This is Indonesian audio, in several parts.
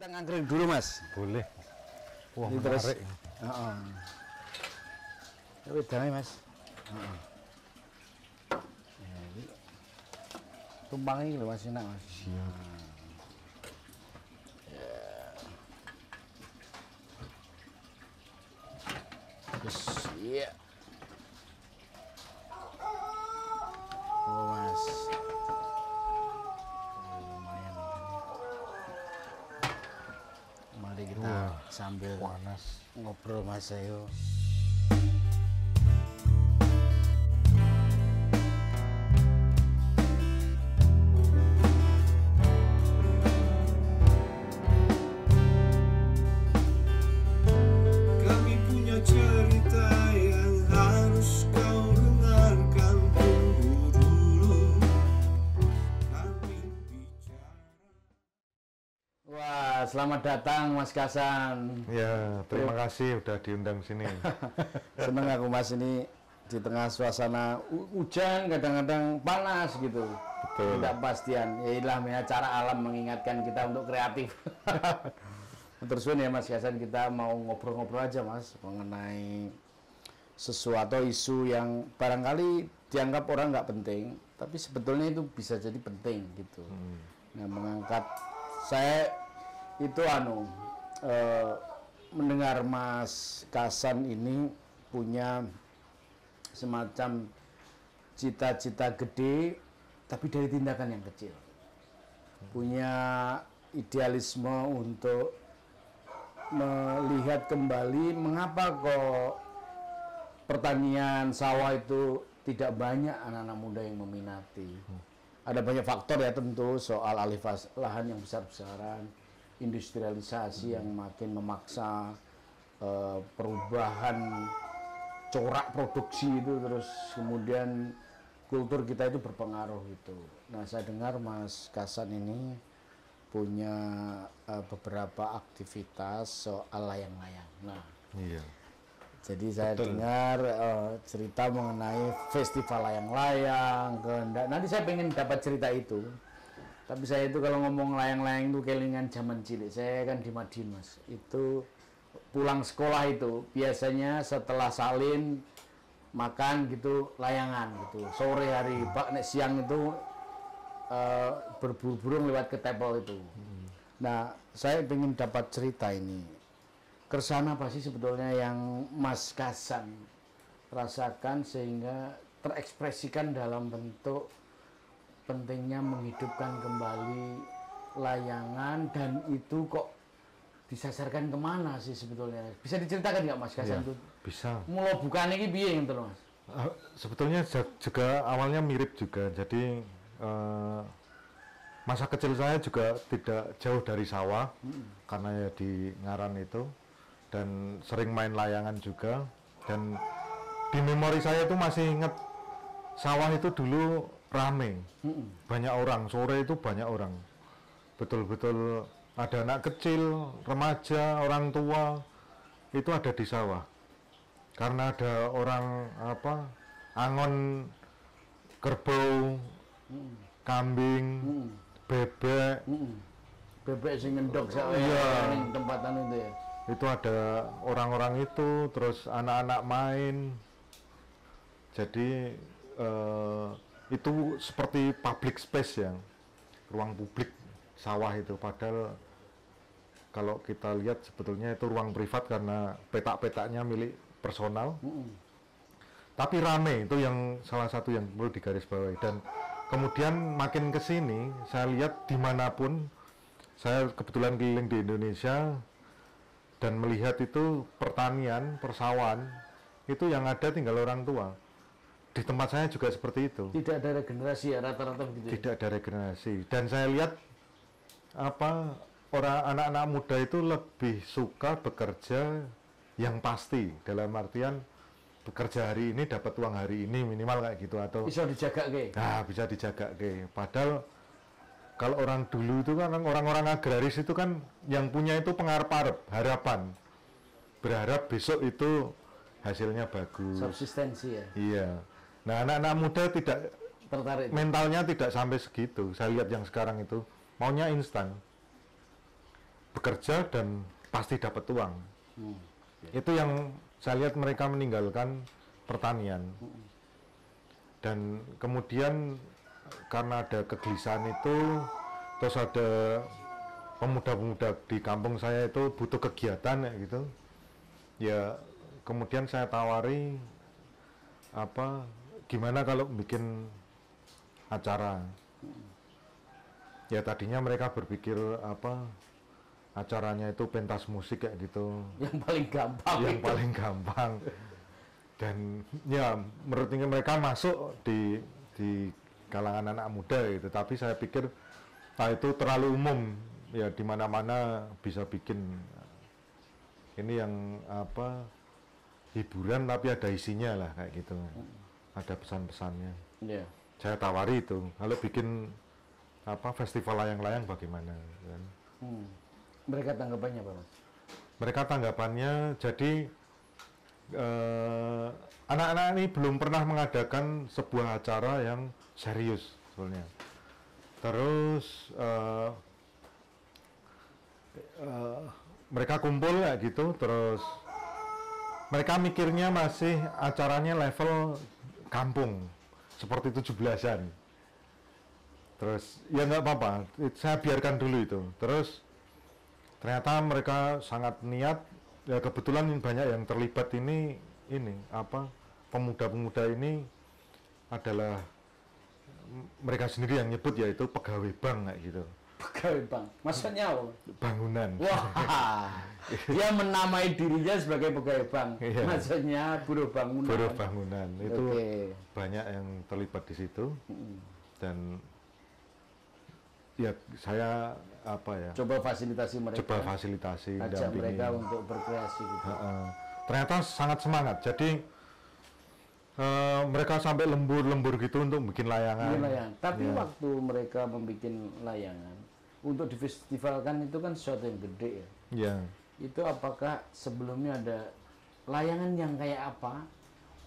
Kita ngangkring dulu, Mas. Boleh. Wah, Ini menarik. Heeh. Ya wedane, Mas. Heeh. Ya, ini tumpang ini lho, Mas, enak, Mas. Siap. Terus, iya. Oh, Mas. Lumayan. Mari kita Wah, sambil panas. ngobrol, Mas, ayo. Kami punya cerita yang harus kau dengarkan. Tunggu dulu, kami bicara. Wah, selamat datang, Mas Kasan. Ya, terima kasih udah diundang sini. Seneng aku, Mas, ini di tengah suasana hujan, kadang-kadang panas gitu. Betul. Tidak pastian. Ya ilahnya cara alam mengingatkan kita untuk kreatif. Terus ya, Mas Kasan, kita mau ngobrol-ngobrol aja, Mas, mengenai sesuatu isu yang barangkali dianggap orang nggak penting, tapi sebetulnya itu bisa jadi penting gitu. Nah, mengangkat saya itu mendengar Mas Kasan ini punya semacam cita-cita gede, tapi dari tindakan yang kecil. Punya idealisme untuk melihat kembali mengapa kok pertanian sawah itu tidak banyak anak-anak muda yang meminati. Ada banyak faktor ya tentu, soal alih lahan yang besar-besaran, industrialisasi yang makin memaksa perubahan corak produksi itu, terus kemudian kultur kita itu berpengaruh gitu. Nah, saya dengar Mas Kasan ini punya beberapa aktivitas soal layang-layang. Nah, Iya. jadi saya Betul. dengar cerita mengenai festival layang-layang, kehendak. Nanti saya pengen dapat cerita itu. Tapi saya itu kalau ngomong layang-layang itu kelingan zaman cilik. Saya kan di Madiun, Mas. Itu pulang sekolah itu biasanya setelah salin makan gitu layangan gitu. Sore hari Pak nek siang itu berburu-burung lewat ke tepel itu. Nah, saya ingin dapat cerita ini. Keresahan apa sih sebetulnya yang Mas Kasan rasakan sehingga terekspresikan dalam bentuk pentingnya menghidupkan kembali layangan, dan itu kok disasarkan kemana sih sebetulnya? Bisa diceritakan nggak, Mas Kasan Iya, tuh? bisa. Mulai bukan ini piye gitu loh, Mas? Sebetulnya juga awalnya mirip juga. Jadi masa kecil saya juga tidak jauh dari sawah, karena ya di Ngaran itu, dan sering main layangan juga. Dan di memori saya itu masih ingat sawah itu dulu rame, banyak orang, sore itu banyak orang, betul-betul ada anak kecil, remaja, orang tua, itu ada di sawah. Karena ada orang angon kerbau, kambing, bebek, Bebek sing ngendok Iya. ning tempatan itu ya. itu ada orang-orang itu, terus anak-anak main. Jadi itu seperti public space ya, ruang publik sawah itu. Padahal kalau kita lihat sebetulnya itu ruang privat karena petak-petaknya milik personal. Tapi rame, itu yang salah satu yang perlu digarisbawahi. Dan kemudian makin ke sini saya lihat dimanapun, saya kebetulan keliling di Indonesia dan melihat itu pertanian, persawahan, itu yang ada tinggal orang tua. Di tempat saya juga seperti itu. Tidak ada regenerasi ya, rata-rata begitu. Ya? Tidak ada regenerasi. Dan saya lihat orang anak-anak muda itu lebih suka bekerja yang pasti, dalam artian bekerja hari ini dapat uang hari ini minimal kayak gitu, atau Bisa dijaga ke. nah bisa dijaga ke. Padahal kalau orang dulu itu kan orang-orang agraris itu kan yang punya itu pengarep-arep, harapan, berharap besok itu hasilnya bagus. Subsistensi ya. Iya. Nah, anak-anak muda tidak, Tertarik. mentalnya tidak sampai segitu. Saya lihat yang sekarang itu maunya instan. bekerja dan pasti dapat uang. Itu yang saya lihat mereka meninggalkan pertanian. Dan kemudian karena ada kegelisahan itu, terus ada pemuda-pemuda di kampung saya itu butuh kegiatan ya gitu. Ya kemudian saya tawari gimana kalau bikin acara. Ya tadinya mereka berpikir acaranya itu pentas musik kayak gitu. Yang paling gampang. Yang paling gampang. Dan ya menurut mereka masuk di kalangan anak muda gitu. Tapi saya pikir itu terlalu umum. Ya di mana-mana bisa bikin ini yang hiburan tapi ada isinya lah kayak gitu. Ada pesan-pesannya. Yeah. Saya tawari itu, kalau bikin festival layang-layang bagaimana kan? Mereka tanggapannya apa, Mas? Mereka tanggapannya jadi anak-anak ini belum pernah mengadakan sebuah acara yang serius sebenarnya. Terus mereka kumpul kayak gitu, terus mereka mikirnya masih acaranya level kampung seperti 17-an. Terus ya nggak apa-apa, saya biarkan dulu itu. Terus ternyata mereka sangat niat. Ya kebetulan banyak yang terlibat ini pemuda-pemuda ini adalah mereka sendiri yang nyebut, yaitu pegawai bank kayak gitu. Pegawai bank, maksudnya apa? Bangunan. Wah, dia menamai dirinya sebagai pegawai bank. Iya. Maksudnya buruh bangunan. Buruh bangunan itu Oke. banyak yang terlibat di situ. Dan ya saya coba fasilitasi mereka. Coba fasilitasi, ajak dampingi mereka untuk berkreasi gitu. Ternyata sangat semangat. Jadi mereka sampai lembur-lembur gitu untuk bikin layangan. Tapi waktu mereka membuat layangan untuk difestivalkan itu kan sesuatu yang gede ya. Iya. Itu apakah sebelumnya ada layangan yang kayak apa?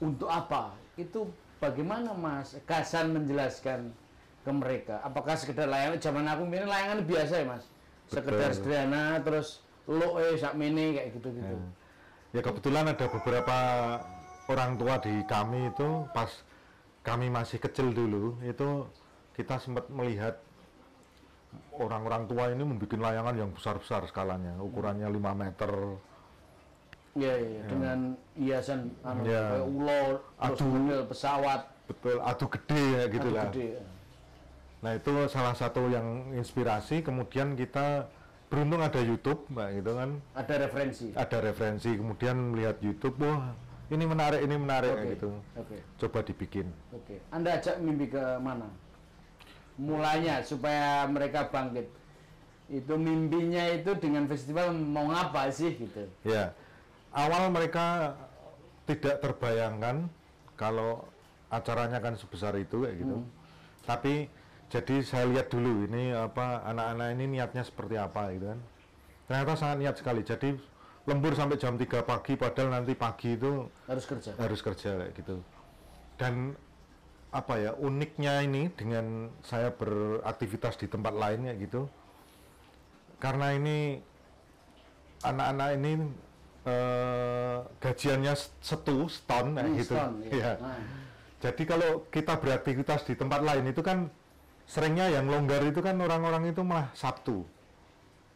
Untuk apa? Itu bagaimana Mas Gasan menjelaskan ke mereka? Apakah sekedar layangan? Zaman aku ini layangan biasa ya Mas. Sekedar sederhana terus sakmene kayak gitu-gitu. Ya kebetulan ada beberapa orang tua di kami itu pas kami masih kecil dulu itu kita sempat melihat orang-orang tua ini membuat layangan yang besar-besar skalanya, ukurannya 5 meter. Iya, dengan hiasan kayak ulo, terus model pesawat. Betul, adu gede ya gitu lah. Nah itu salah satu yang inspirasi. Kemudian kita beruntung ada YouTube, Mbak, gitu kan. Ada referensi. Ada referensi. Kemudian melihat YouTube, wah ini menarik gitu. Coba dibikin. Anda ajak mimpi ke mana? Mulanya supaya mereka bangkit. Itu mimpinya itu dengan festival mau ngapa sih gitu? Ya, awal mereka tidak terbayangkan kalau acaranya kan sebesar itu kayak gitu. Tapi jadi saya lihat dulu ini anak-anak ini niatnya seperti apa gitu kan. Ternyata sangat niat sekali. Jadi lembur sampai jam 3 pagi padahal nanti pagi itu harus kerja kayak gitu. Dan uniknya ini dengan saya beraktivitas di tempat lain kayak gitu. Karena ini anak-anak ini gajiannya seton kayak gitu. Ya. Jadi kalau kita beraktivitas di tempat lain itu kan seringnya yang longgar itu kan orang-orang itu malah Sabtu.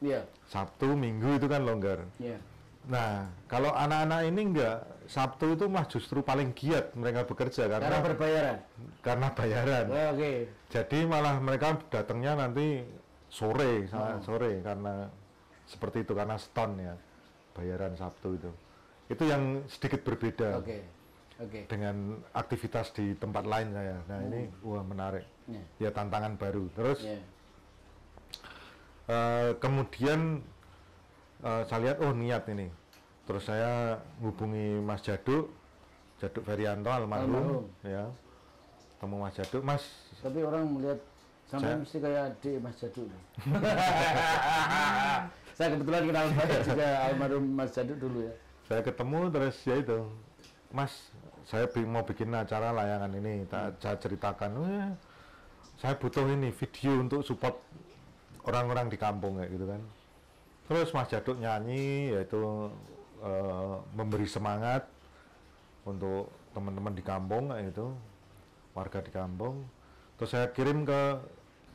Iya. Sabtu, Minggu itu kan longgar. Iya. Nah, kalau anak-anak ini enggak, Sabtu itu mah justru paling giat mereka bekerja karena berbayaran. Karena bayaran. Oke. Jadi malah mereka datangnya nanti sore karena seperti itu karena seton ya. Bayaran Sabtu itu. Itu yang sedikit berbeda. Oke. Dengan aktivitas di tempat lain saya. Nah, ini wah menarik. Ya tantangan baru. Terus kemudian saya lihat niat ini. Terus saya hubungi Mas Jaduk Ferianto almarhum ya. Ketemu Mas Jaduk, Mas. Tapi orang melihat sampai mesti kayak adik Mas Jaduk. Saya kebetulan kenal juga almarhum Mas Jaduk dulu ya. Saya ketemu terus ya itu. Mas, saya mau bikin acara layangan ini. Saya ceritakan, saya butuh ini video untuk support orang-orang di kampung kayak gitu kan. Terus Mas Jaduk nyanyi, yaitu memberi semangat untuk teman-teman di kampung kayak gitu, warga di kampung. Terus saya kirim ke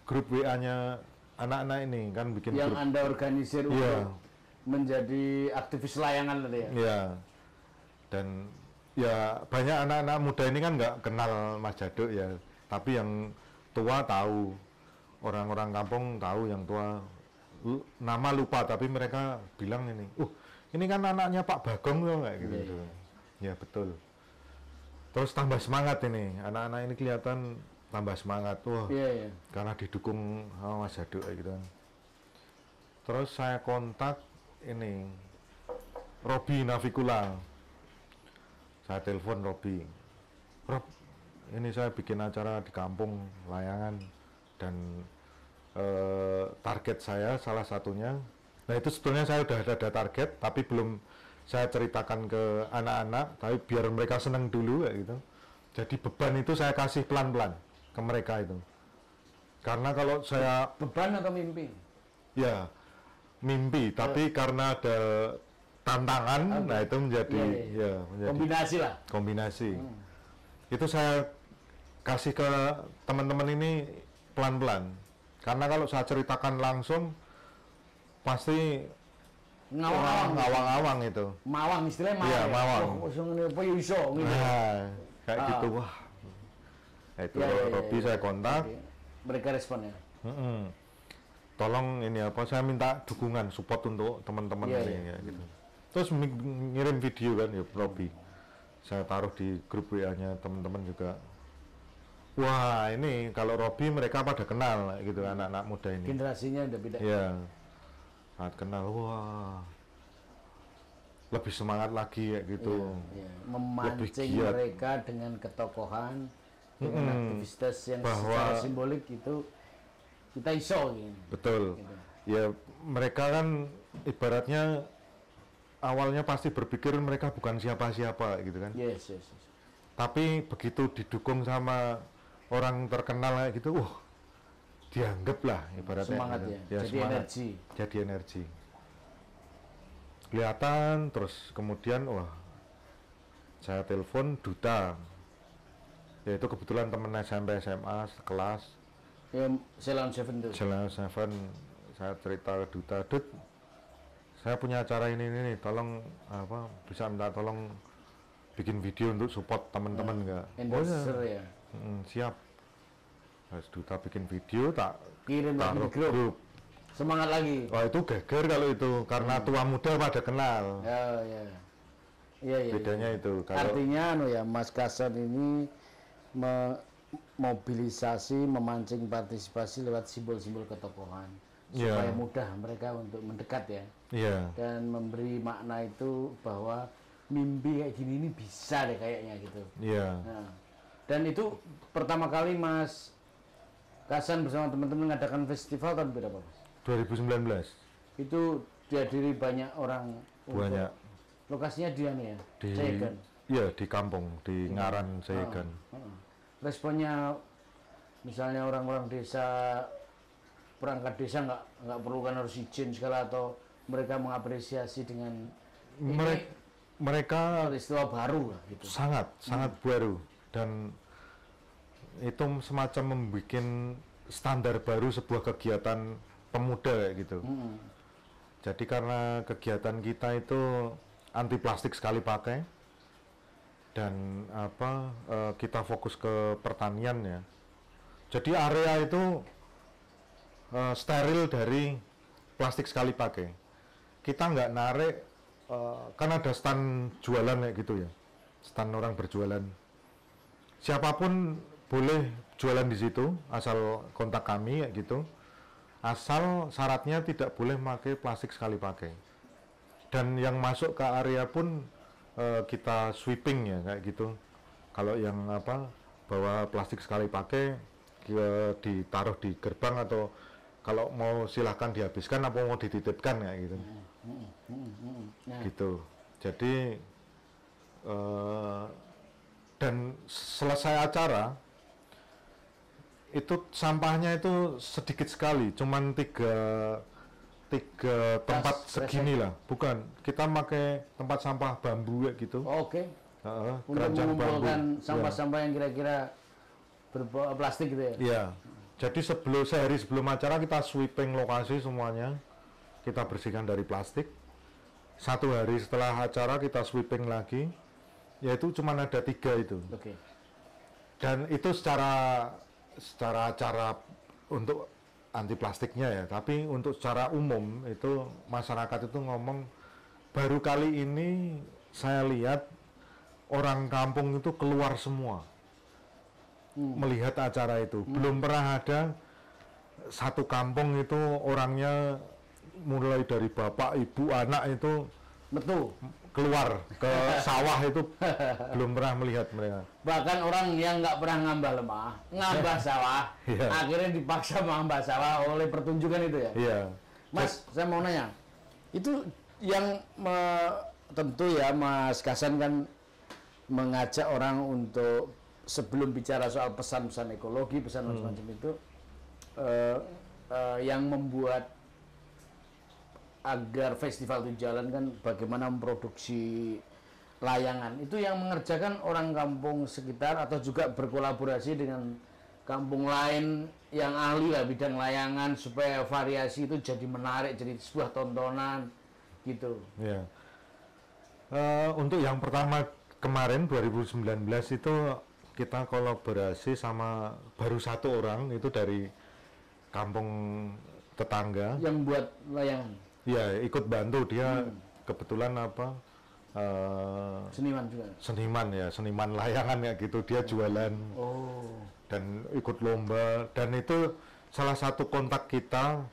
grup WA-nya anak-anak ini, kan bikin Yang grup. Anda organisir Iya. untuk menjadi aktivis layangan tadi ya? Iya. Dan ya banyak anak-anak muda ini kan nggak kenal Mas Jaduk ya, tapi yang tua tahu, orang-orang kampung tahu, yang tua nama lupa, tapi mereka bilang ini kan anaknya Pak Bagong loh, kayak gitu. Iya. Ya betul. Terus tambah semangat ini, anak-anak ini kelihatan tambah semangat, wah, Iya, iya. karena didukung sama Mas Jaduk kayak gitu kan. Terus saya kontak ini Robi Navikula, saya telepon Robi, Rob, ini saya bikin acara di kampung layangan dan target saya salah satunya, nah itu sebetulnya saya udah ada target tapi belum saya ceritakan ke anak-anak, tapi biar mereka seneng dulu kayak gitu. Jadi beban itu saya kasih pelan-pelan ke mereka itu, karena kalau saya Beban atau mimpi? ya mimpi, tapi karena ada tantangan, Oke. nah itu menjadi Iya, iya. ya menjadi Kombinasi lah. kombinasi. Itu saya kasih ke teman-teman ini pelan-pelan, karena kalau saya ceritakan langsung pasti Ngawang-ngawang. ngawang-ngawang itu. Mawang, istilahnya mawang. Iya, ya? mawang. Oh, ini apa ya iso gitu. Nah, kayak Ah. gitu, wah. Nah, itu Iya, iya, iya, Robi iya. saya kontak. Oke. Mereka responnya. Mm-mm. Tolong ini apa, saya minta dukungan, support untuk teman-teman Iya, ini iya. ya, gitu. Terus ngirim video kan ya Robi. Saya taruh di grup WA-nya teman-teman juga. Wah, ini kalau Robi mereka pada kenal gitu, anak-anak muda ini. Generasinya udah beda. Iya. Saat kenal, wah. Lebih semangat lagi kayak gitu. Iya. Memancing giat. mereka dengan ketokohan, dengan aktivitas yang Bahwa- secara simbolik itu kita iso gitu. Betul. Gitu. Ya, mereka kan ibaratnya awalnya pasti berpikir mereka bukan siapa-siapa gitu kan. Yes, yes, yes. Tapi begitu didukung sama orang terkenal kayak gitu, dianggap lah ibaratnya. Semangat gitu. ya, jadi semangat. energi. Jadi energi. Kelihatan, terus kemudian saya telepon duta. Ya itu kebetulan temen SMP SMA sekelas. Ya, Ceylon Seven tuh. Jalan Seven, saya cerita ke duta, Dut, saya punya acara ini nih, tolong bisa minta tolong bikin video untuk support teman-teman nggak? Endorser ya. Siap. Terus duta bikin video, tak Kirim lagi taruh di grup. Semangat lagi. Wah itu geger kalau itu, karena tua muda pada kenal. Ya, ya. Iya, iya. Bedanya iya. itu. Kalau Artinya Mas Kasan ini memobilisasi, memancing partisipasi lewat simbol-simbol ketokohan Iya. supaya mudah mereka untuk mendekat ya, iya, dan memberi makna itu bahwa mimpi kayak gini ini bisa deh kayaknya gitu. iya, Nah, dan itu pertama kali Mas Kasan bersama teman-teman mengadakan festival tahun berapa Mas? 2019 Itu dihadiri banyak orang. banyak Lokasinya dia nih ya, di, Cegan. iya di kampung, di Ngaran Segan. Responnya misalnya orang-orang desa, perangkat desa nggak perlu kan harus izin segala, atau mereka mengapresiasi dengan Mereka peristiwa baru lah gitu. sangat baru, dan itu semacam membuat standar baru sebuah kegiatan pemuda kayak gitu. Jadi karena kegiatan kita itu anti plastik sekali pakai, dan kita fokus ke pertanian ya. Jadi area itu steril dari plastik sekali pakai. Kita nggak narik, kan ada stand jualan kayak gitu ya, stand orang berjualan. Siapapun boleh jualan di situ, asal kontak kami kayak gitu. Asal syaratnya tidak boleh pakai plastik sekali pakai. Dan yang masuk ke area pun kita sweeping ya kayak gitu. Kalau yang bawa plastik sekali pakai ditaruh di gerbang, atau kalau mau silahkan dihabiskan apa mau dititipkan kayak gitu. Nah, Gitu. Jadi dan selesai acara itu sampahnya itu sedikit sekali, cuman 3 3 tempat Tas, segini lah, bukan, kita pakai tempat sampah bambu kayak gitu. Oke. Untuk Keranjang mengumpulkan bambu. sampah-sampah yang kira-kira berbau plastik gitu ya. Iya. Jadi sehari sebelum acara kita sweeping lokasi semuanya, kita bersihkan dari plastik. 1 hari setelah acara kita sweeping lagi, yaitu cuma ada 3 itu. Oke. Dan itu secara acara untuk anti plastiknya ya, tapi untuk secara umum itu masyarakat itu ngomong, baru kali ini saya lihat orang kampung itu keluar semua melihat acara itu. Belum pernah ada satu kampung itu orangnya mulai dari bapak, ibu, anak itu Betul. keluar ke sawah itu belum pernah melihat mereka. Bahkan orang yang nggak pernah ngambah sawah, Iya. akhirnya dipaksa mengambah sawah oleh pertunjukan itu ya. Iya. Mas, saya mau nanya, itu yang tentu ya Mas Kasan kan mengajak orang untuk sebelum bicara soal pesan-pesan ekologi, pesan macam itu, yang membuat agar festival itu jalan kan bagaimana memproduksi layangan. Itu yang mengerjakan orang kampung sekitar atau juga berkolaborasi dengan kampung lain yang ahli lah bidang layangan supaya variasi itu jadi menarik, jadi sebuah tontonan gitu. Ya. Untuk yang pertama kemarin 2019 itu kita kolaborasi sama baru 1 orang itu dari kampung tetangga. Yang buat layangan. Ya, ikut bantu dia kebetulan apa? Seniman juga. Seniman layangan ya gitu. Dia jualan dan ikut lomba, dan itu salah satu kontak kita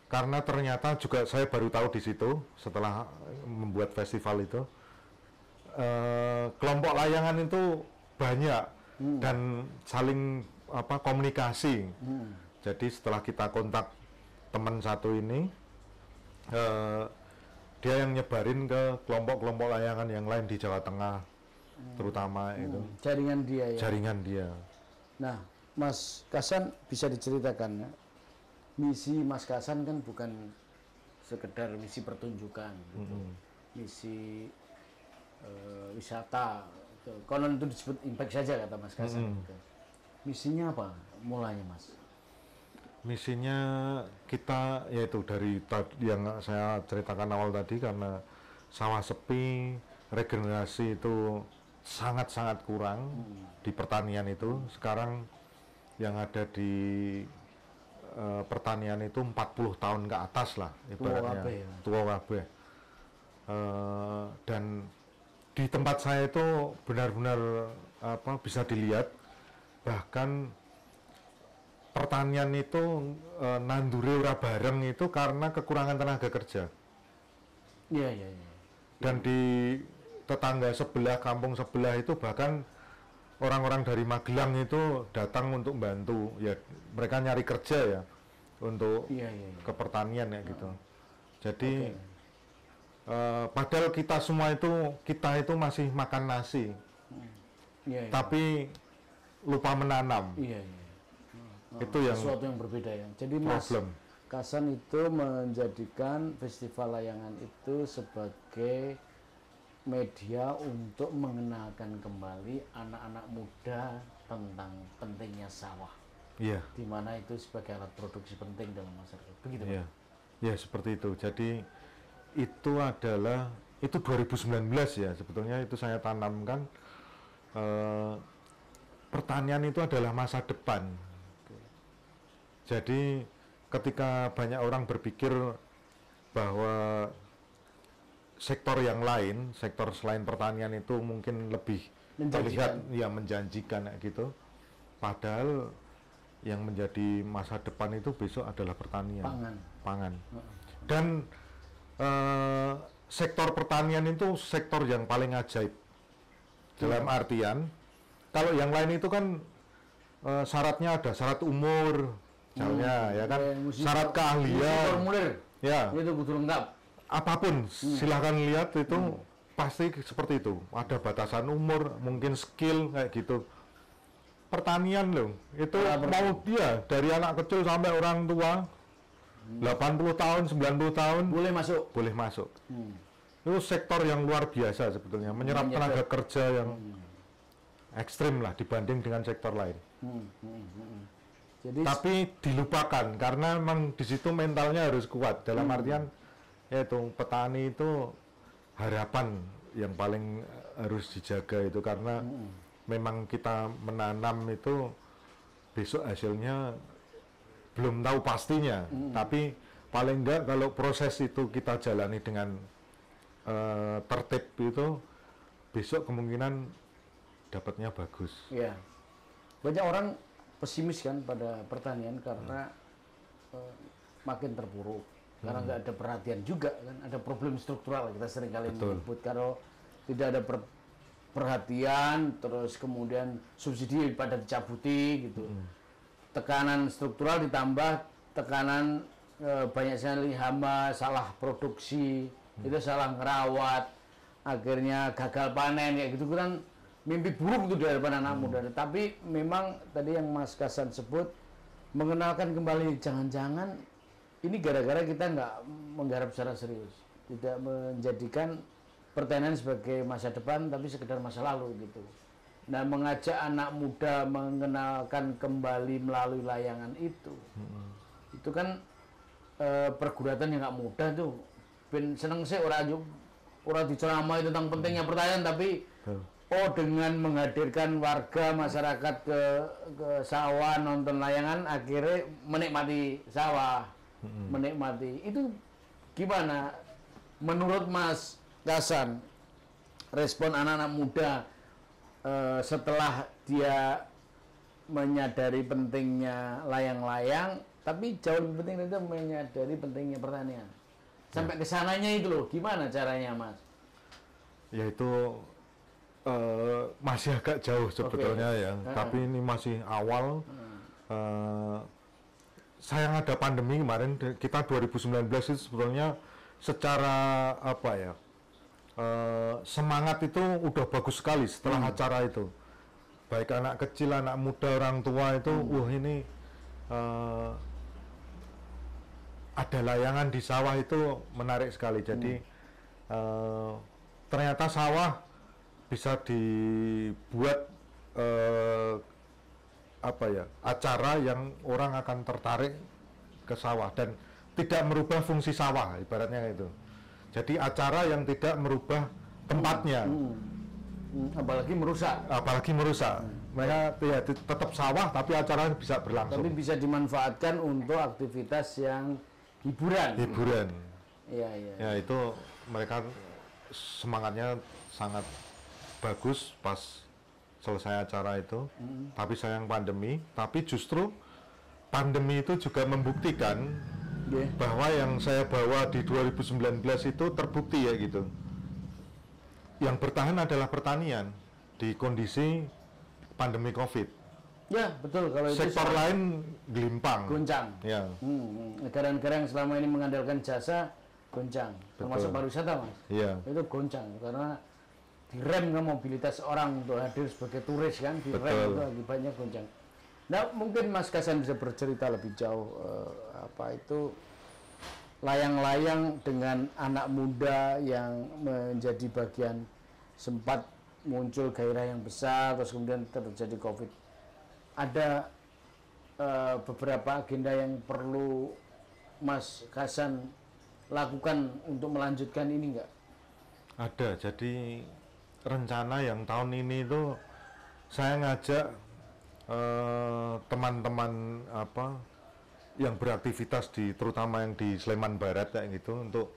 karena ternyata juga saya baru tahu di situ setelah membuat festival itu. Kelompok layangan itu banyak dan saling komunikasi. Jadi setelah kita kontak teman satu ini, dia yang nyebarin ke kelompok-kelompok layangan yang lain di Jawa Tengah, terutama itu. Jaringan dia ya. Jaringan dia. Nah, Mas Kasan bisa diceritakan ya, misi Mas Kasan kan bukan sekedar misi pertunjukan, gitu. Misi wisata, gitu. Konon itu disebut impact saja kata Mas Kasan. Gitu. Misinya apa mulanya Mas? Misinya kita yaitu dari yang saya ceritakan awal tadi, karena sawah sepi, regenerasi itu sangat-sangat kurang di pertanian itu. Sekarang yang ada di pertanian itu 40 tahun ke atas lah ibaratnya, tua kabeh. Dan di tempat saya itu benar-benar bisa dilihat, bahkan pertanian itu nandure ora bareng itu karena kekurangan tenaga kerja. Iya. Dan di tetangga sebelah, kampung sebelah itu bahkan orang-orang dari Magelang itu datang untuk bantu. Ya, mereka nyari kerja ya untuk ke pertanian ya gitu. Jadi padahal kita semua itu masih makan nasi. Tapi lupa menanam. Iya. Itu yang sesuatu yang berbeda ya. Jadi Mas Kasan itu menjadikan festival layangan itu sebagai media untuk mengenalkan kembali anak-anak muda tentang pentingnya sawah. Iya. Di mana itu sebagai alat produksi penting dalam masyarakat. Begitu Iya. Ya, seperti itu. Jadi itu 2019 ya sebetulnya itu saya tanamkan, pertanian itu adalah masa depan. Jadi ketika banyak orang berpikir bahwa sektor yang lain, sektor selain pertanian itu mungkin lebih terlihat ya menjanjikan gitu, padahal yang menjadi masa depan itu besok adalah pertanian, pangan. Dan sektor pertanian itu sektor yang paling ajaib dalam artian, kalau yang lain itu kan syaratnya ada syarat umur, misalnya ya kan, syarat keahlian, formulir, ya itu kudu lengkap. Apapun, silahkan lihat itu pasti seperti itu. Ada batasan umur, mungkin skill kayak gitu. Pertanian loh, itu mau dia dari anak kecil sampai orang tua 80 tahun, 90 tahun Boleh masuk. boleh masuk. Hmm. Itu sektor yang luar biasa sebetulnya, menyerap tenaga kerja yang ekstrim lah dibanding dengan sektor lain. Jadi Tapi dilupakan karena memang di situ mentalnya harus kuat. Dalam artian yaitu petani itu harapan yang paling harus dijaga itu karena memang kita menanam itu besok hasilnya belum tahu pastinya. Tapi paling enggak kalau proses itu kita jalani dengan tertib itu besok kemungkinan dapatnya bagus. ya, banyak orang pesimis kan pada pertanian karena makin terpuruk. Karena nggak ada perhatian juga kan, ada problem struktural kita sering kali menyebut. Kalau tidak ada perhatian, terus kemudian subsidi pada dicabuti gitu. Tekanan struktural ditambah tekanan banyak sekali hama, salah produksi, itu salah ngerawat, akhirnya gagal panen kayak gitu kan, mimpi buruk itu dari anak muda. Tapi memang tadi yang Mas Kasan sebut, mengenalkan kembali, jangan-jangan ini gara-gara kita nggak menggarap secara serius, tidak menjadikan pertanian sebagai masa depan, tapi sekedar masa lalu gitu. Nah, mengajak anak muda mengenalkan kembali melalui layangan itu kan pergulatan yang nggak mudah tuh. Ben seneng sih orang diceramai tentang pentingnya pertanian, tapi dengan menghadirkan warga masyarakat ke sawah nonton layangan, akhirnya menikmati sawah, menikmati itu. Gimana menurut Mas Kasan respon anak-anak muda setelah dia menyadari pentingnya layang-layang, tapi jauh lebih penting itu menyadari pentingnya pertanian? Sampai ke sananya itu loh, gimana caranya Mas? Ya itu masih agak jauh sebetulnya ya, tapi ini masih awal. Sayang ada pandemi kemarin, kita 2019 itu sebetulnya secara apa ya, semangat itu udah bagus sekali setelah acara itu. Baik anak kecil, anak muda, orang tua itu, wah ini ada layangan di sawah itu menarik sekali. Jadi ternyata sawah bisa dibuat apa ya, acara yang orang akan tertarik ke sawah dan tidak merubah fungsi sawah, ibaratnya itu. Jadi acara yang tidak merubah tempatnya, apalagi merusak. Mereka ya tetap sawah tapi acaranya bisa berlangsung. Tapi bisa dimanfaatkan untuk aktivitas yang hiburan. Iya. Ya itu mereka semangatnya sangat bagus pas selesai acara itu. Tapi sayang pandemi. Tapi justru pandemi itu juga membuktikan bahwa yang saya bawa di 2019 itu terbukti ya gitu. Yang bertahan adalah pertanian di kondisi pandemi COVID. Ya betul, kalau itu sektor lain gelimpang, goncang. Ya. Negara-negara yang selama ini mengandalkan jasa goncang, termasuk pariwisata Mas. Iya. Itu goncang karena direm kan mobilitas orang untuk hadir sebagai turis kan, direm Betul. itu akibatnya goncang. Nah mungkin Mas Kasan bisa bercerita lebih jauh apa itu layang-layang dengan anak muda yang menjadi bagian, sempat muncul gairah yang besar, terus kemudian terjadi COVID. Ada beberapa agenda yang perlu Mas Kasan lakukan untuk melanjutkan ini enggak? Ada. Jadi rencana yang tahun ini itu saya ngajak teman-teman apa yang beraktivitas di, terutama yang di Sleman Barat kayak gitu, untuk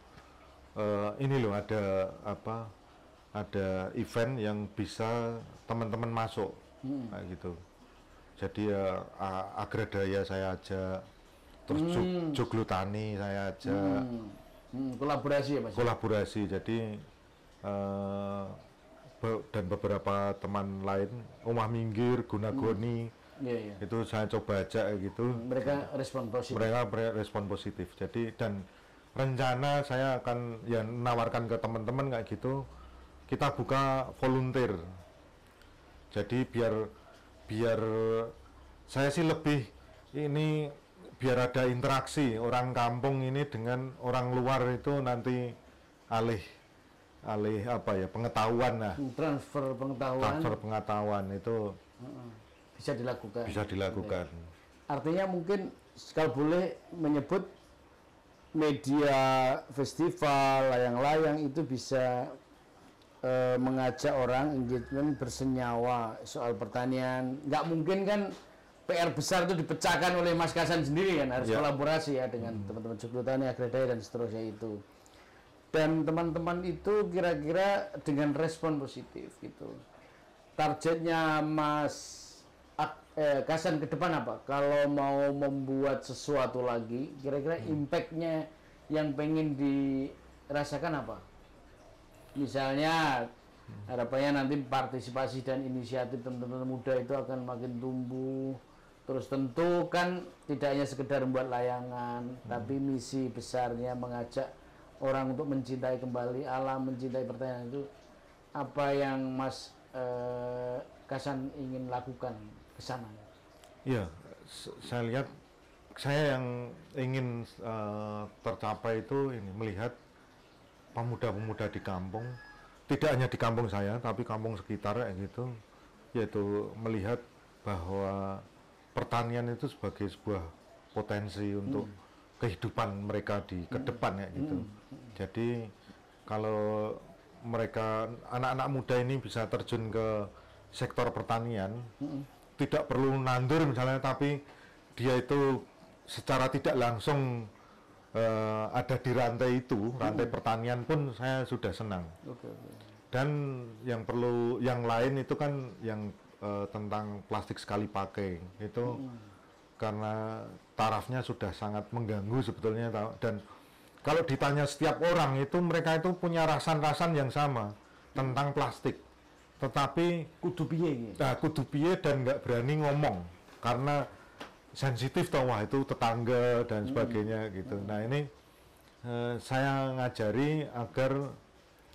ini loh ada apa, ada event yang bisa teman-teman masuk kayak gitu. Jadi Agradaya saya ajak, terus Joglo Tani saya ajak. Kolaborasi ya Mas? Kolaborasi. Jadi dan beberapa teman lain, Omah Minggir, Guna-Goni, itu saya coba ajak gitu. Mereka respon positif. Mereka respon positif. Jadi dan rencana saya akan ya menawarkan ke teman-teman kayak gitu, kita buka volunteer. Jadi biar saya sih lebih ini biar ada interaksi orang kampung ini dengan orang luar itu nanti alih apa ya, pengetahuan. Nah, transfer pengetahuan itu bisa dilakukan. bisa dilakukan. Artinya mungkin kalau boleh menyebut media festival, layang-layang itu bisa mengajak orang engagement bersenyawa soal pertanian. Nggak mungkin kan PR besar itu dipecahkan oleh Mas Kasan sendiri kan, harus kolaborasi ya dengan teman-teman Joglo Tani, Agradaya dan seterusnya itu. Dan teman-teman itu kira-kira dengan respon positif gitu. Targetnya Mas Kasan ke depan apa? Kalau mau membuat sesuatu lagi, kira-kira impact-nya yang pengen dirasakan apa? Misalnya harapannya nanti partisipasi dan inisiatif teman-teman muda itu akan makin tumbuh. Terus tentu kan tidak hanya sekedar membuat layangan, tapi misi besarnya mengajak orang untuk mencintai kembali alam, mencintai pertanian itu apa yang Mas Kasan ingin lakukan ke sana? Iya, saya lihat, saya yang ingin tercapai itu ini, melihat pemuda-pemuda di kampung, tidak hanya di kampung saya, tapi kampung sekitar gitu, yaitu melihat bahwa pertanian itu sebagai sebuah potensi untuk kehidupan mereka di ke depan ya gitu. Jadi kalau mereka, anak-anak muda ini bisa terjun ke sektor pertanian, tidak perlu nandur misalnya, tapi dia itu secara tidak langsung ada di rantai itu, rantai pertanian pun saya sudah senang. Dan yang perlu, yang lain itu kan yang tentang plastik sekali pakai itu, karena tarafnya sudah sangat mengganggu sebetulnya, dan kalau ditanya setiap orang itu, mereka itu punya rasan-rasan yang sama tentang plastik, tetapi kudu piye dan nggak berani ngomong karena sensitif toh, wah itu tetangga dan sebagainya gitu. Nah ini saya ngajari agar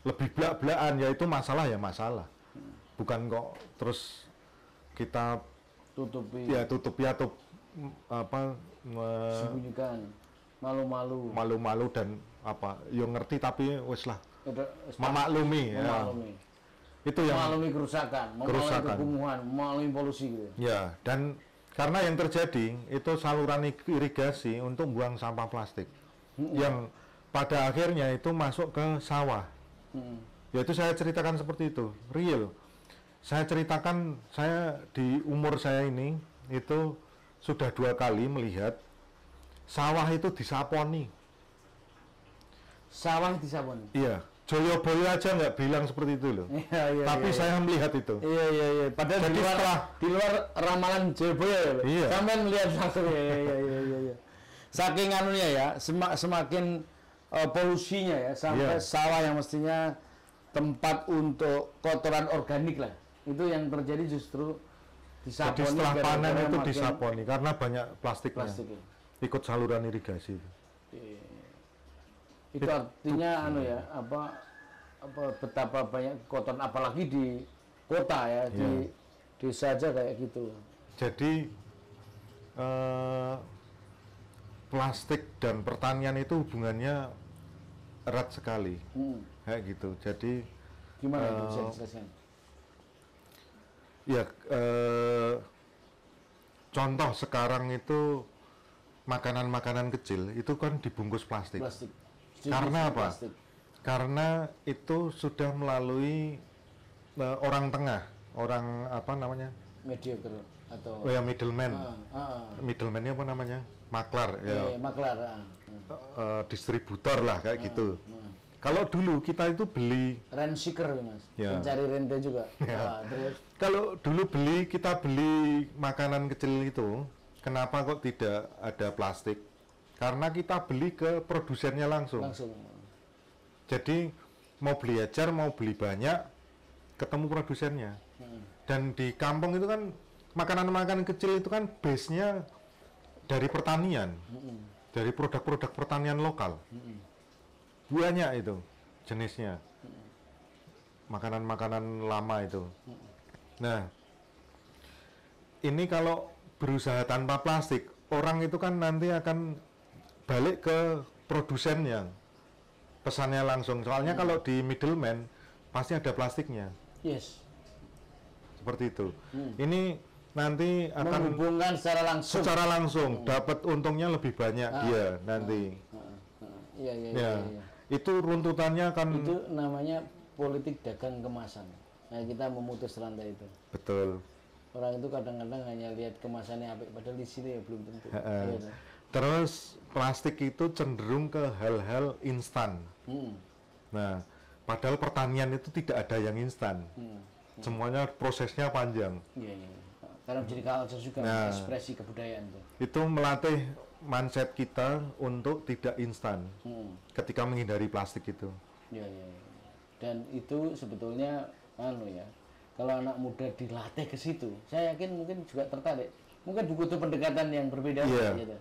lebih belak-belakan, yaitu masalah ya masalah, bukan kok terus kita tutupi atau apa, sembunyikan, malu-malu dan apa, yo ngerti tapi wes lah memaklumi. Ya. Itu yang memaklumi kerusakan, memaklumi kekumuhan, memaklumi polusi gitu. Ya, dan karena yang terjadi itu saluran irigasi untuk buang sampah plastik yang pada akhirnya itu masuk ke sawah. Yaitu saya ceritakan seperti itu, real. Saya ceritakan, saya di umur saya ini itu sudah 2 kali melihat sawah itu disaponi. Sawah disaponi? Iya, Joyoboyo aja nggak bilang seperti itu loh. Tapi saya melihat itu. Iya. Padahal jadi di luar ramalan Joyoboyo ya. Iya. Sampai melihat langsung. Iya. Saking anunya ya, semakin polusinya ya, sampai sawah yang mestinya tempat untuk kotoran organik lah, itu yang terjadi justru disaponi. Jadi setelah panen itu disaponi karena banyak plastiknya. Ikut saluran irigasi. Itu artinya betapa banyak kotoran, apalagi di kota ya, di desa aja kayak gitu. Jadi plastik dan pertanian itu hubungannya erat sekali, kayak gitu. Jadi gimana itu bisa dijelaskan? Ya, contoh sekarang itu makanan-makanan kecil itu kan dibungkus plastik. Karena apa? Plastik. Karena itu sudah melalui orang tengah, orang apa namanya? Mediocre atau middleman. Middleman-nya apa namanya? Maklar ya. Maklar. Distributor lah kayak gitu. Kalau dulu kita itu beli rent seeker Mas, mencari rente juga. Terus kalau dulu kita beli makanan kecil itu, kenapa kok tidak ada plastik? Karena kita beli ke produsennya langsung. Jadi mau beli ecer, mau beli banyak, ketemu produsennya. Dan di kampung itu kan makanan-makanan kecil itu kan base-nya dari pertanian, dari produk-produk pertanian lokal. Banyak itu jenisnya, makanan-makanan lama itu. Nah, ini kalau berusaha tanpa plastik, orang itu kan nanti akan balik ke produsennya, pesannya langsung. Soalnya kalau di middleman pasti ada plastiknya, Yes. seperti itu. Ini nanti akan Menghubungkan secara langsung. dapat untungnya lebih banyak dia nanti. Iya, iya, Ya, iya. itu runtutannya kan Itu namanya politik dagang kemasan. Nah, kita memutus rantai itu. betul. Orang itu kadang-kadang hanya lihat kemasannya apik, padahal di sini ya belum tentu. Heeh. Iya, kan? Terus plastik itu cenderung ke hal-hal instan. Hmm. Nah, padahal pertanian itu tidak ada yang instan. Semuanya prosesnya panjang. Iya, iya. Karena menjadi culture juga, Nah. ekspresi kebudayaan tuh. Itu melatih mindset kita untuk tidak instan ketika menghindari plastik itu. Iya, iya, iya. Dan itu sebetulnya kalau anak muda dilatih ke situ, saya yakin mungkin juga tertarik. Mungkin butuh pendekatan yang berbeda Iya. gitu.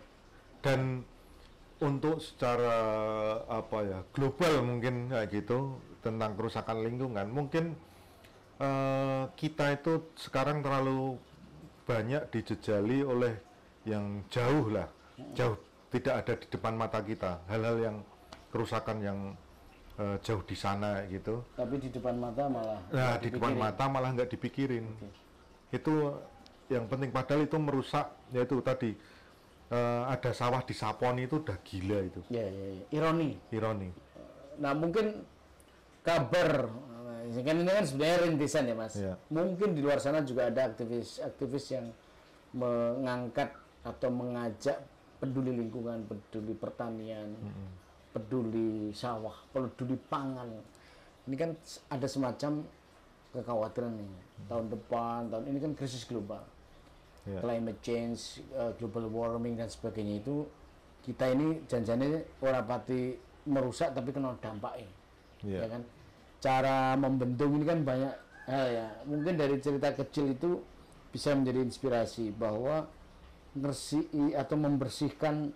Dan untuk secara global mungkin kayak gitu tentang kerusakan lingkungan, mungkin kita itu sekarang terlalu banyak dijejali oleh yang jauh lah, jauh tidak ada di depan mata kita, hal-hal yang kerusakan yang jauh di sana gitu. Tapi di depan mata malah Nah, nggak di depan dipikirin. mata malah nggak dipikirin. Itu yang penting, padahal itu merusak, yaitu tadi ada sawah di Saponi itu udah gila itu, Iya, iya, iya. Ironi. ironi. Nah, mungkin kabar kan ini kan sebenarnya rintisan ya, Mas. Iya. Mungkin di luar sana juga ada aktivis yang mengangkat atau mengajak peduli lingkungan, peduli pertanian, peduli sawah, peduli pangan. Ini kan ada semacam kekhawatiran nih. Tahun depan, tahun ini kan krisis global. Iya. Climate change, global warming dan sebagainya itu kita ini janjinya ora pati merusak tapi kena dampaknya. Iya. Ya kan? Cara membendung ini kan banyak hal ya. Mungkin dari cerita kecil itu bisa menjadi inspirasi bahwa atau membersihkan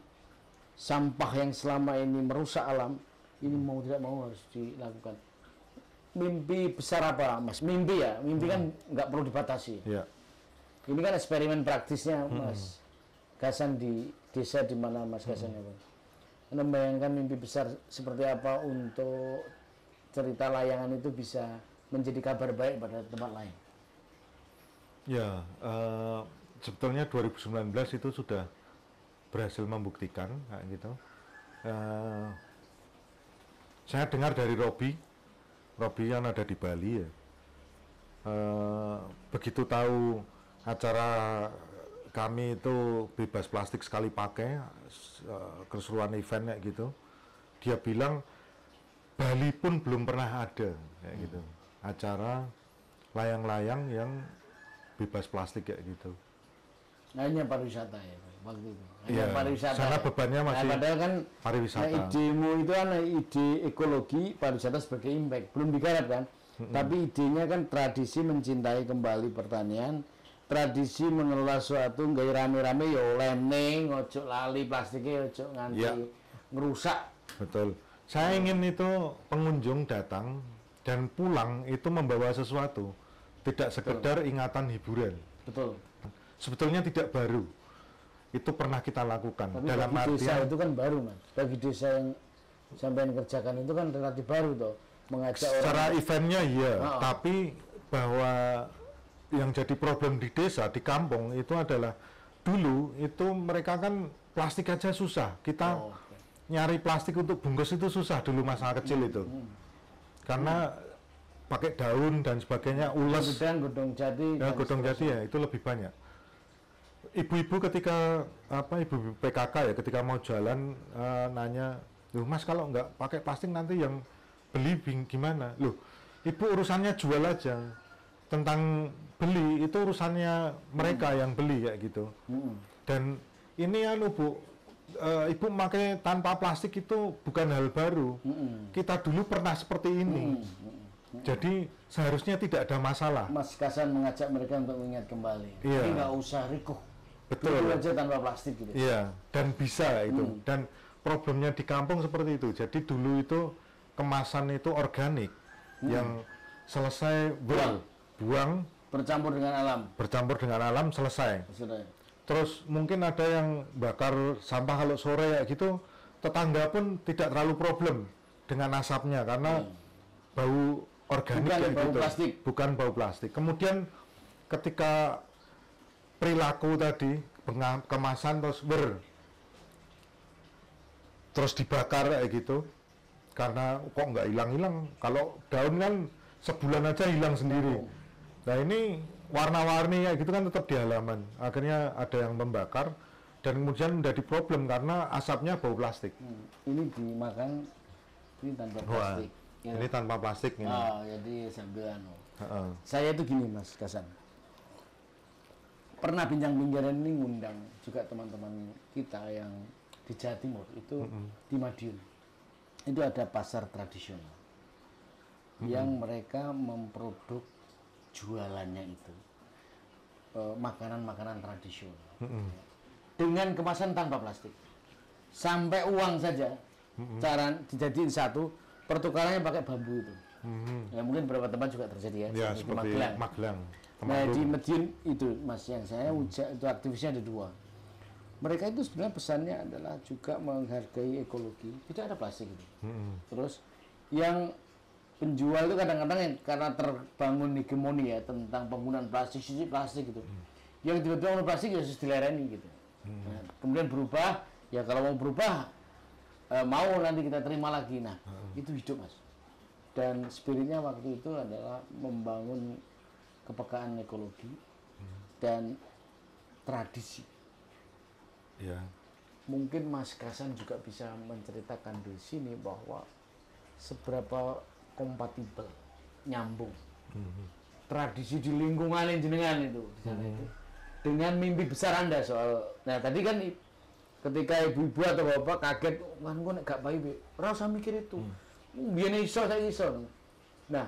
sampah yang selama ini merusak alam ini mau tidak mau harus dilakukan. Mimpi besar apa, Mas? Mimpi ya, mimpi kan nggak perlu dibatasi. Iya. Ini kan eksperimen praktisnya, Mas Gasan di desa di mana Mas Gasan ya, Pak? Anda membayangkan mimpi besar seperti apa untuk cerita layangan itu bisa menjadi kabar baik pada tempat lain? Ya, sebetulnya 2019 itu sudah berhasil membuktikan kayak gitu. Saya dengar dari Robi yang ada di Bali ya. Begitu tahu acara kami itu bebas plastik sekali pakai, keseruan event kayak gitu, dia bilang Bali pun belum pernah ada kayak gitu acara layang-layang yang bebas plastik kayak gitu. Hanya pariwisata ya, Pak, waktu itu. Hanya Iya, pariwisata. sana ya. bebannya masih padahal kan pariwisata. idemu itu kan ide ekologi pariwisata sebagai impact, belum digarap kan. Tapi idenya kan tradisi mencintai kembali pertanian, tradisi mengelola suatu nggak rame-rame ya lemning, ojo lali plastiknya, ojo nganti Iya. ngerusak. Betul. Saya ingin itu pengunjung datang dan pulang itu membawa sesuatu, tidak sekedar ingatan hiburan. Betul. Sebetulnya tidak baru. Itu pernah kita lakukan. Tapi Dalam bagi desa artian itu kan baru, Mas. Bagi desa yang sampai kerjakan itu kan relatif baru toh. Mengajak secara orang. eventnya iya, Oh. tapi bahwa yang jadi problem di desa, di kampung itu adalah dulu itu mereka kan plastik aja susah. Kita Oh, oke. nyari plastik untuk bungkus itu susah dulu masa kecil itu. Karena pakai daun dan sebagainya, ules. Gedang, godong jati. Ya, dan godong jati seterusnya. ya itu lebih banyak. Ibu-ibu ketika ibu PKK ya ketika mau jalan nanya, loh Mas kalau nggak pakai plastik nanti yang beli gimana? Loh ibu urusannya jual aja. Tentang beli itu urusannya mereka yang beli kayak gitu. Dan ini Bu, ibu pakai tanpa plastik itu bukan hal baru. Kita dulu pernah seperti ini. Jadi seharusnya tidak ada masalah. Mas Kasan mengajak mereka untuk mengingat kembali. Iya. Jadi nggak usah rikuh. Betul. Rikuh aja tanpa plastik gitu. Iya, dan bisa itu. Dan problemnya di kampung seperti itu. Jadi dulu itu kemasan itu organik yang selesai buang Bercampur dengan alam. bercampur dengan alam selesai. Sudah. Terus mungkin ada yang bakar sampah kalau sore ya gitu, tetangga pun tidak terlalu problem dengan asapnya karena bau organik Bukan kayak bau gitu. plastik. Bukan bau plastik. Kemudian ketika perilaku tadi kemasan terus dibakar kayak gitu, karena kok nggak hilang-hilang. Kalau daun kan sebulan aja hilang sendiri. Nah ini warna-warni ya gitu kan tetap di halaman. Akhirnya ada yang membakar dan kemudian menjadi problem karena asapnya bau plastik. Ini dimakan ini tanpa Wah, plastik. Ya. ini tanpa plastik ini. Oh, jadi sambil Heeh. Saya itu gini Mas Kasan. Pernah bincang-bincang ini ngundang juga teman-teman kita yang di Jawa Timur itu di Madiun. Itu ada pasar tradisional yang mereka memproduk jualannya itu makanan-makanan tradisional dengan kemasan tanpa plastik. Sampai uang saja cara dijadiin satu, pertukarannya pakai bambu itu. Ya mungkin beberapa tempat juga terjadi ya, Ya di seperti Magelang. Nah di Madiun itu Mas yang saya ujak itu aktivisnya ada dua. Mereka itu sebenarnya pesannya adalah juga menghargai ekologi, tidak ada plastik itu. Terus yang penjual itu kadang-kadang yang karena terbangun hegemoni ya tentang penggunaan plastik, sisi plastik gitu. Yang tiba-tiba mau plastik ya harus dilereni gitu. Nah, kemudian berubah, ya kalau mau berubah mau nanti kita terima lagi. Nah itu hidup Mas. Dan spiritnya waktu itu adalah membangun kepekaan ekologi dan tradisi. Ya. Mungkin Mas Kasan juga bisa menceritakan di sini bahwa seberapa kompatibel, nyambung tradisi di lingkungan jenengan itu di sana itu dengan mimpi besar Anda soal. Nah tadi kan ketika ibu-ibu atau bapak kaget, kan gue gak baik, rasa mikir itu, biar iso saya iso. Nah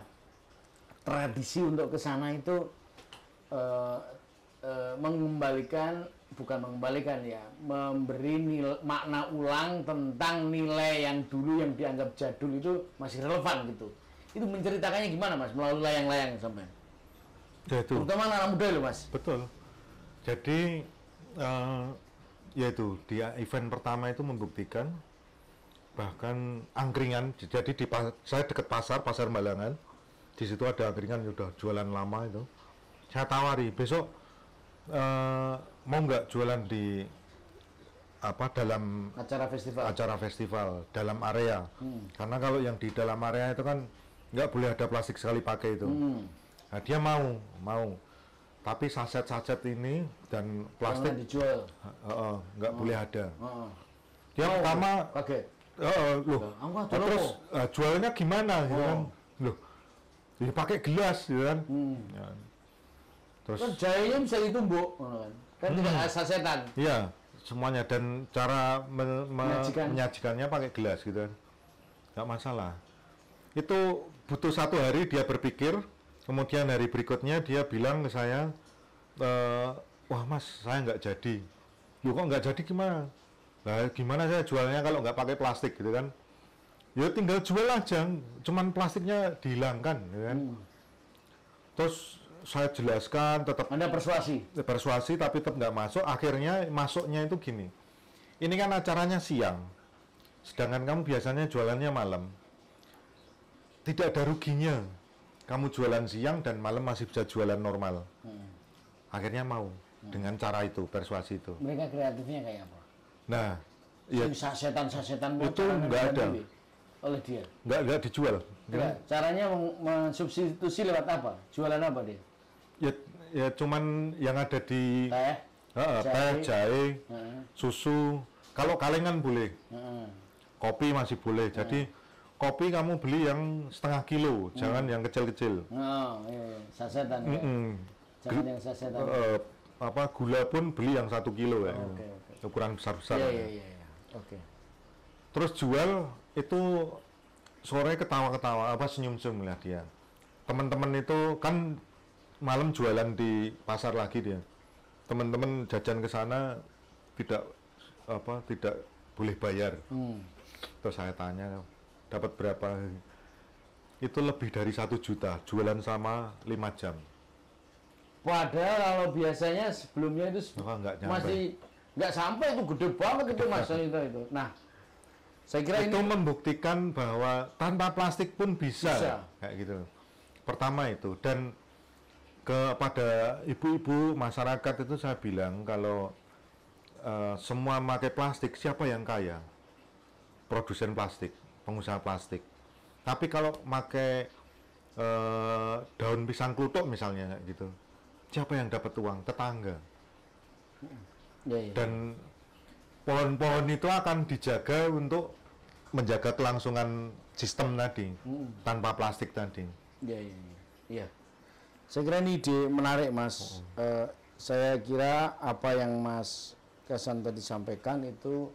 tradisi untuk ke sana itu memberi makna ulang tentang nilai yang dulu yang dianggap jadul itu masih relevan gitu. Itu menceritakannya gimana Mas melalui layang-layang sampai? Ya itu. Terutama anak muda loh Mas. Betul. Jadi yaitu di event pertama itu membuktikan bahkan angkringan. Jadi saya dekat pasar Malangan. Di situ ada angkringan udah jualan lama itu. Saya tawari besok mau nggak jualan di dalam acara festival dalam area. Karena kalau yang di dalam area itu kan nggak boleh ada plastik sekali pakai itu. Nah, dia mau tapi saset-saset ini dan plastik dijual nggak boleh ada. Dia pertama kaget. Loh, terus jualnya gimana gitu kan? Loh, ya pakai gelas gitu kan. Ya. Terus kan jahenya bisa ditumbuk kan tidak sasetan. Iya, semuanya dan cara menyajikannya pakai gelas gitu kan. Nggak masalah. Itu butuh 1 hari dia berpikir, kemudian hari berikutnya dia bilang ke saya, wah Mas, saya nggak jadi. Loh kok nggak jadi gimana? Nah, gimana saya jualnya kalau nggak pakai plastik gitu kan? Ya tinggal jual aja, cuman plastiknya dihilangkan gitu kan. Terus saya jelaskan, tetap Anda persuasi tapi tetap nggak masuk. Akhirnya masuknya itu gini, ini kan acaranya siang, sedangkan kamu biasanya jualannya malam. Tidak ada ruginya kamu jualan siang dan malam masih bisa jualan normal. Akhirnya mau dengan cara itu, persuasi itu. Mereka kreatifnya kayak apa? Nah, ya sasetan itu nggak ada oleh dia. Nggak dijual. Ya, caranya mensubstitusi lewat apa? Jualan apa dia? Ya cuman yang ada di Teh, jahe, susu. Kalau kalengan boleh, kopi masih boleh. Jadi kopi kamu beli yang setengah kilo, jangan yang kecil-kecil. Iya. Sasetan ya. Jangan yang sasetan. Gula pun beli yang 1 kilo ya. Ukuran besar-besar. Iya. Oke. Terus jual itu sore ketawa-ketawa, senyum-senyum lah dia. Teman-teman itu kan malam jualan di pasar lagi dia. Teman-teman jajan ke sana tidak boleh bayar. Terus saya tanya dapat berapa? Itu lebih dari 1 juta, jualan sama 5 jam. Padahal kalau biasanya sebelumnya itu nggak nyampe. masih nggak sampai, itu gede banget itu Mas itu. Nah, saya kira itu ini membuktikan bahwa tanpa plastik pun bisa. Bisa. Kayak gitu. Pertama itu, dan kepada ibu-ibu masyarakat itu saya bilang kalau semua pakai plastik, siapa yang kaya? Produsen plastik, pengusaha plastik. Tapi kalau pakai daun pisang kluthuk misalnya kayak gitu, siapa yang dapat uang? Tetangga. ya, ya. Dan pohon-pohon itu akan dijaga untuk menjaga kelangsungan sistem tadi, tanpa plastik tadi. Ya, ya, ya. Iya. Saya kira ini ide menarik Mas. Saya kira apa yang Mas Kasan tadi sampaikan itu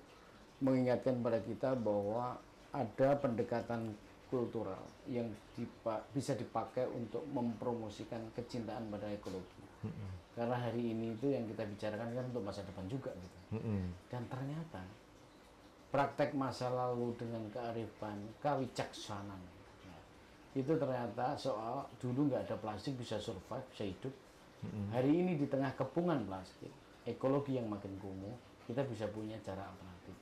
mengingatkan pada kita bahwa ada pendekatan kultural yang bisa dipakai untuk mempromosikan kecintaan pada ekologi. Karena hari ini itu yang kita bicarakan kan untuk masa depan juga gitu. Dan ternyata praktek masa lalu dengan kearifan, kewicaksanaan, itu ternyata soal dulu nggak ada plastik bisa survive, bisa hidup. Hari ini di tengah kepungan plastik, ekologi yang makin kumuh, kita bisa punya cara alternatif.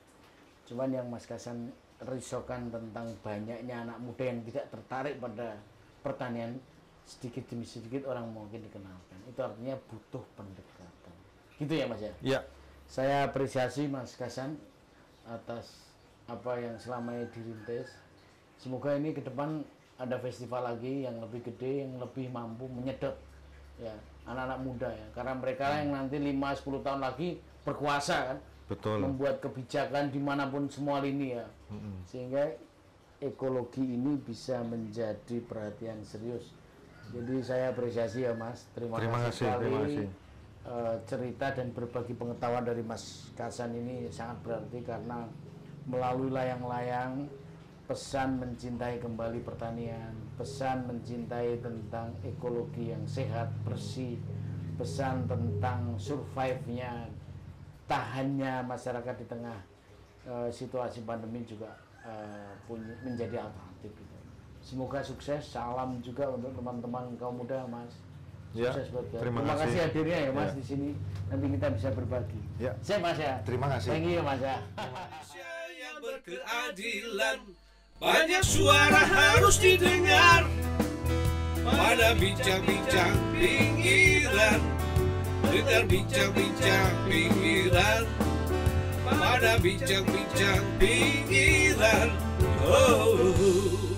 Cuman yang Mas Kasan risaukan tentang banyaknya anak muda yang tidak tertarik pada pertanian, sedikit demi sedikit orang mungkin dikenalkan. Itu artinya butuh pendekatan. Gitu ya Mas ya? Ya. Saya apresiasi Mas Kasan atas apa yang selama ini dirintis. Semoga ini ke depan ada festival lagi yang lebih gede, yang lebih mampu menyedot ya anak-anak muda ya. Karena mereka yang nanti 5-10 tahun lagi berkuasa kan. Betul. Membuat kebijakan dimanapun semua lini ya. Sehingga ekologi ini bisa menjadi perhatian serius. Jadi saya apresiasi ya Mas. Terima kasih sekali. Terima kasih. Cerita dan berbagi pengetahuan dari Mas Kasan ini sangat berarti karena melalui layang-layang pesan mencintai kembali pertanian, pesan mencintai tentang ekologi yang sehat, bersih, pesan tentang survive-nya, tahannya masyarakat di tengah situasi pandemi juga menjadi alternatif gitu. Semoga sukses, salam juga untuk teman-teman kaum muda Mas. Ya, Sukses buat kita. terima Terima kasih. kasih hadirnya ya Mas Ya. di sini. Nanti kita bisa berbagi. Ya. Saya Mas ya. Terima kasih. Thank you Mas ya. Indonesia yang berkeadilan, banyak suara harus didengar pada bincang-bincang pinggiran, dengar bincang-bincang pinggiran, pada bincang-bincang pinggiran. Oh.